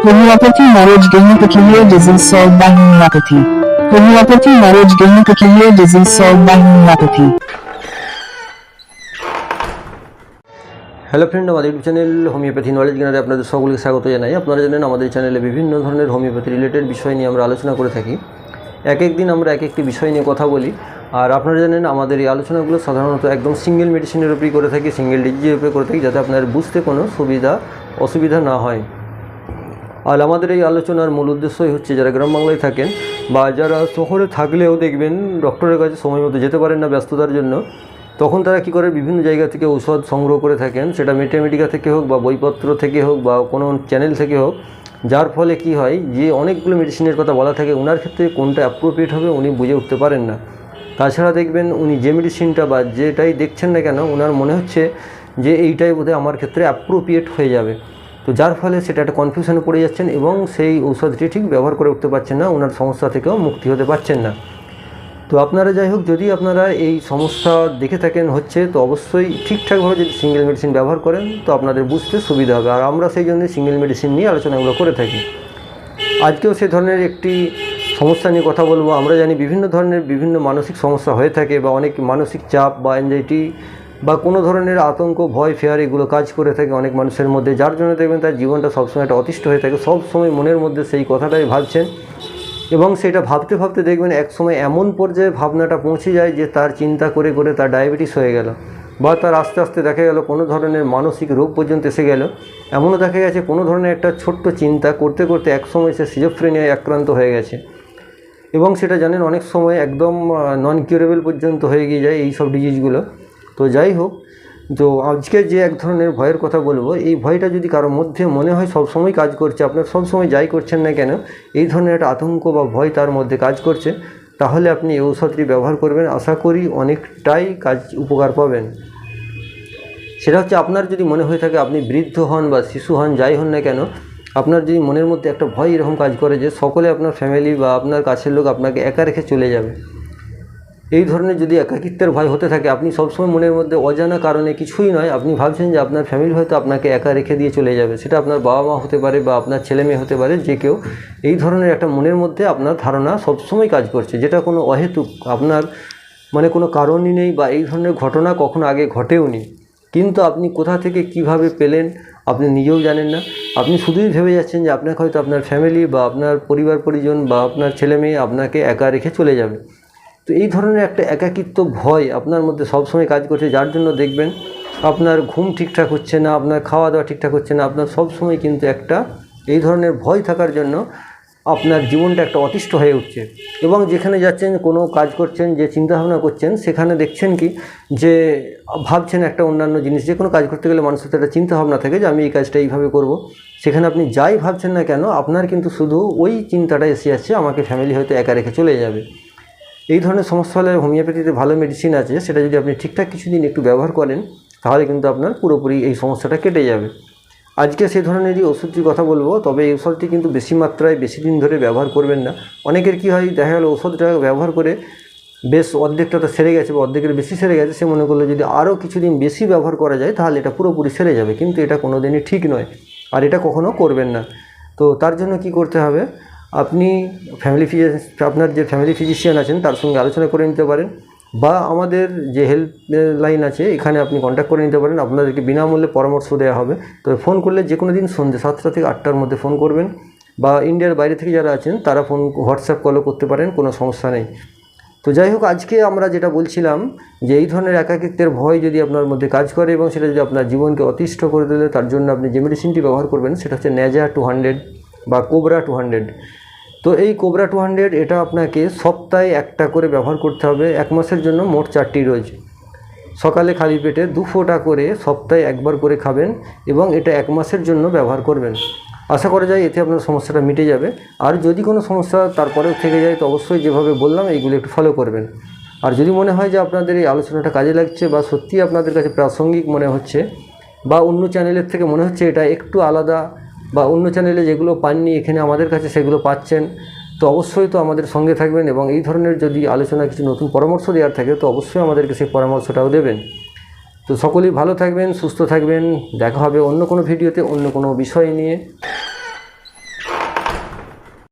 Homeopathy marriage gynecological disease solved by homeopathy. Homeopathy marriage gynecological disease solved by homeopathy. Hello friend, আমাদের YouTube channel homeopathy knowledge গেনারে আপনাদের সকলকে স্বাগত জানাই। আপনারা জানেন আমাদের চ্যানেলে বিভিন্ন ধরনের হোমিওপ্যাথি রিলেটেড বিষয় নিয়ে আমরা আলোচনা করে থাকি। এক এক দিন আমরা এক একটি বিষয় নিয়ে কথা বলি। আর আপনারা জানেন আমাদের এই আলোচনাগুলো সাধারণত একদম সিঙ্গেল মেডিসিনের উপরেই করে থাকি, সিঙ্গেল ডিজিজের উপরে করে থাকি, যাতে আপনার বুঝতে কোনো অসুবিধা না হয়। আর আমাদের এই আলোচনার মূল উদ্দেশ্যই হচ্ছে যারা গ্রাম বাংলায় থাকেন বা যারা শহরে থাকলেও দেখবেন ডক্টরের কাছে সময় মতো যেতে পারেন না ব্যস্ততার জন্য, তখন তারা কী করে বিভিন্ন জায়গা থেকে ঔষধ সংগ্রহ করে থাকেন, সেটা মেটেমেডিকা থেকে হোক বা বইপত্র থেকে হোক বা কোনো চ্যানেল থেকে হোক। যার ফলে কি হয় যে অনেকগুলো মেডিসিনের কথা বলা থাকে, ওনার ক্ষেত্রে কোনটা অ্যাপ্রোপ্রিয়েট হবে উনি বুঝে উঠতে পারেন না। তাছাড়া দেখবেন উনি যে মেডিসিনটা বা যেটাই দেখছেন না কেন, ওনার মনে হচ্ছে যে এইটাই বোধহয় আমার ক্ষেত্রে অ্যাপ্রোপ্রিয়েট হয়ে যাবে। তো যার ফলে সেটা একটা কনফিউশনে পড়ে যাচ্ছেন এবং সেই ঔষধটি ঠিক ব্যবহার করে উঠতে পারছেন না, ওনার সমস্যা থেকেও মুক্তি হতে পারছেন না। তো আপনারা যাই হোক, যদি আপনারা এই সমস্যা দেখে থাকেন হচ্ছে, তো অবশ্যই ঠিকঠাকভাবে যদি সিঙ্গেল মেডিসিন ব্যবহার করেন তো আপনাদের বুঝতে সুবিধা হবে। আর আমরা সেই জন্য সিঙ্গেল মেডিসিন নিয়ে আলোচনাগুলো করে থাকি। আজকেও সে ধরনের একটি সমস্যা নিয়ে কথা বলবো। আমরা জানি বিভিন্ন ধরনের বিভিন্ন মানসিক সমস্যা হয়ে থাকে বা অনেক মানসিক চাপ বা অ্যাংজাইটি বা কোনো ধরনের আতঙ্ক, ভয়, ফেয়ার এগুলো কাজ করে থাকে অনেক মানুষের মধ্যে, যার জন্য দেখবেন তার জীবনটা সবসময় একটা অতিষ্ঠ হয়ে থাকে। সবসময় মনের মধ্যে সেই কথাটাই ভাবছেন এবং সেটা ভাবতে ভাবতে দেখবেন এক সময় এমন পর্যায়ে ভাবনাটা পৌঁছে যায় যে তার চিন্তা করে করে তার ডায়াবেটিস হয়ে গেল, বা তার আস্তে আস্তে দেখা গেল কোনো ধরনের মানসিক রোগ পর্যন্ত এসে গেল। এমনও দেখা গেছে কোনো ধরনের একটা ছোট্ট চিন্তা করতে করতে এক সময় সে সিজোফ্রেনিয়ায় আক্রান্ত হয়ে গেছে এবং সেটা জানেন অনেক সময় একদম নন কিউরেবল পর্যন্ত হয়ে গিয়ে যায় এই সব ডিজিজগুলো। তো যাই হোক, তো আজকে যে এক ধরনের ভয়ের কথা বলবো, এই ভয়টা যদি কারোর মধ্যে মনে হয় সবসময় কাজ করছে, আপনার সবসময় যাই করছেন না কেন এই ধরনের একটা আতঙ্ক বা ভয় তার মধ্যে কাজ করছে, তাহলে আপনি এই ঔষধটি ব্যবহার করবেন। আশা করি অনেকটাই উপকার পাবেন। সেটা হচ্ছে, আপনার যদি মনে হয়ে থাকে আপনি বৃদ্ধ হন বা শিশু হন, যাই হন না কেন, আপনার যদি মনের মধ্যে একটা ভয় এরকম কাজ করে যে সকলে আপনার ফ্যামিলি বা আপনার কাছের লোক আপনাকে একা রেখে চলে যাবে, এই ধরনের যদি একাকিত্বের ভয় হতে থাকে, আপনি সবসময় মনের মধ্যে অজানা কারণে কিছুই নয় আপনি ভাবছেন যে আপনার ফ্যামিলি হয়তো আপনাকে একা রেখে দিয়ে চলে যাবে, সেটা আপনার বাবা মা হতে পারে বা আপনার ছেলে মেয়ে হতে পারে, যে কেউ, এই ধরনের একটা মনের মধ্যে আপনার ধারণা সবসময় কাজ করছে, যেটা কোনো অহেতুক, আপনার মানে কোনো কারণই নেই বা এই ধরনের ঘটনা কখনো আগে ঘটেও নি, কিন্তু আপনি কোথা থেকে কিভাবে পেলেন আপনি নিজেও জানেন না। আপনি শুধুই ভেবে যাচ্ছেন যে আপনাকে হয়তো আপনার ফ্যামিলি বা আপনার পরিবার পরিজন বা আপনার ছেলে মেয়ে আপনাকে একা রেখে চলে যাবে। তো এই ধরনের একটা একাকিত্ব ভয় আপনার মধ্যে সবসময় কাজ করছে, যার জন্য দেখবেন আপনার ঘুম ঠিকঠাক হচ্ছে না, আপনার খাওয়া দাওয়া ঠিকঠাক হচ্ছে না, আপনার সবসময় কিন্তু একটা এই ধরনের ভয় থাকার জন্য আপনার জীবনটা একটা অতিষ্ঠ হয়ে উঠছে। এবং যেখানে যাচ্ছেন, কোনো কাজ করছেন, যে চিন্তাভাবনা করছেন, সেখানে দেখছেন কি যে ভাবছেন একটা অন্যান্য জিনিস। যে কোনো কাজ করতে গেলে মানুষের তো একটা চিন্তাভাবনা থাকে যে আমি এই কাজটা এইভাবে করব, সেখানে আপনি যাই ভাবছেন না কেন আপনার কিন্তু শুধু ওই চিন্তাটা এসে যাচ্ছে, আমাকে ফ্যামিলি হয়তো একা রেখে চলে যাবে। এই ধরনের সমস্যা হলে হোমিওপ্যাথিতে ভালো মেডিসিন আছে, সেটা যদি আপনি ঠিকঠাক কিছুদিন একটু ব্যবহার করেন তাহলে কিন্তু আপনার পুরোপুরি এই সমস্যাটা কেটে যাবে। আজকে সেই ধরনেরই ওষুধটির কথা বলবো, তবে এই ওষুধটি কিন্তু বেশি মাত্রায় বেশি দিন ধরে ব্যবহার করবেন না। অনেকের কি হয়, দেখা গেল ওষুধটা ব্যবহার করে বেশ অর্ধেকটা তো সেরে গেছে বা অর্ধেকের বেশি সেরে গেছে, সে মনে করলো যদি আরও কিছুদিন বেশি ব্যবহার করা যায় তাহলে এটা পুরোপুরি সেরে যাবে, কিন্তু এটা কোনো দিনই ঠিক নয়, আর এটা কখনও করবেন না। তো তার জন্য কি করতে হবে, আপনি আপনার যে ফ্যামিলি ফিজিশিয়ান আছেন তার সঙ্গে আলোচনা করে নিতে পারেন, বা আমাদের যে হেল্প লাইন আছে এখানে আপনি কন্ট্যাক্ট করে নিতে পারেন। আপনাদেরকে বিনামূল্যে পরামর্শ দেওয়া হবে। তবে ফোন করলে যে কোনো দিন সন্ধ্যে 7টা থেকে 8টার মধ্যে ফোন করবেন, বা ইন্ডিয়ার বাইরে থেকে যারা আছেন তারা হোয়াটসঅ্যাপ কলও করতে পারেন, কোনো সমস্যা নেই। তো যাই হোক, আজকে আমরা যেটা বলছিলাম যে এই ধরনের একাকিত্বের ভয় যদি আপনার মধ্যে কাজ করে এবং সেটা যদি আপনার জীবনকে অতিষ্ঠ করে দেয়, তার জন্য আপনি যে মেডিসিনটি ব্যবহার করবেন সেটা হচ্ছে ন্যাজা 200 বা কোবরা 200। তো এই কোবরা 200 এটা আপনাকে সপ্তাহে একটা করে ব্যবহার করতে হবে, 1 মাসের জন্য মোট 4টি রোজ। সকালে খালি পেটে 2 ফোঁটা করে সপ্তাহে একবার করে খাবেন এবং এটা 1 মাসের জন্য ব্যবহার করবেন। আশা করা যায় এতে আপনার সমস্যাটা মিটে যাবে। আর যদি কোনো সমস্যা তারপরেও থেকে যায় তো অবশ্যই যেভাবে বললাম এইগুলো একটু ফলো করবেন। আর যদি মনে হয় যে আপনাদের এই আলোচনাটা কাজে লাগছে বা সত্যিই আপনাদের কাছে প্রাসঙ্গিক মনে হচ্ছে, বা অন্য চ্যানেলের থেকে মনে হচ্ছে এটা একটু আলাদা, বা অন্য চ্যানেলে যেগুলো পাননি এখানে আমাদের কাছে সেগুলো পাচ্ছেন, তো অবশ্যই তো আমাদের সঙ্গে থাকবেন এবং এই ধরনের যদি আলোচনা কিছু নতুন পরামর্শ দেওয়ার থাকে তো অবশ্যই আমাদেরকে সেই পরামর্শটাও দেবেন। তো সকলেই ভালো থাকবেন, সুস্থ থাকবেন। দেখা হবে অন্য কোনো ভিডিওতে অন্য কোনো বিষয় নিয়ে।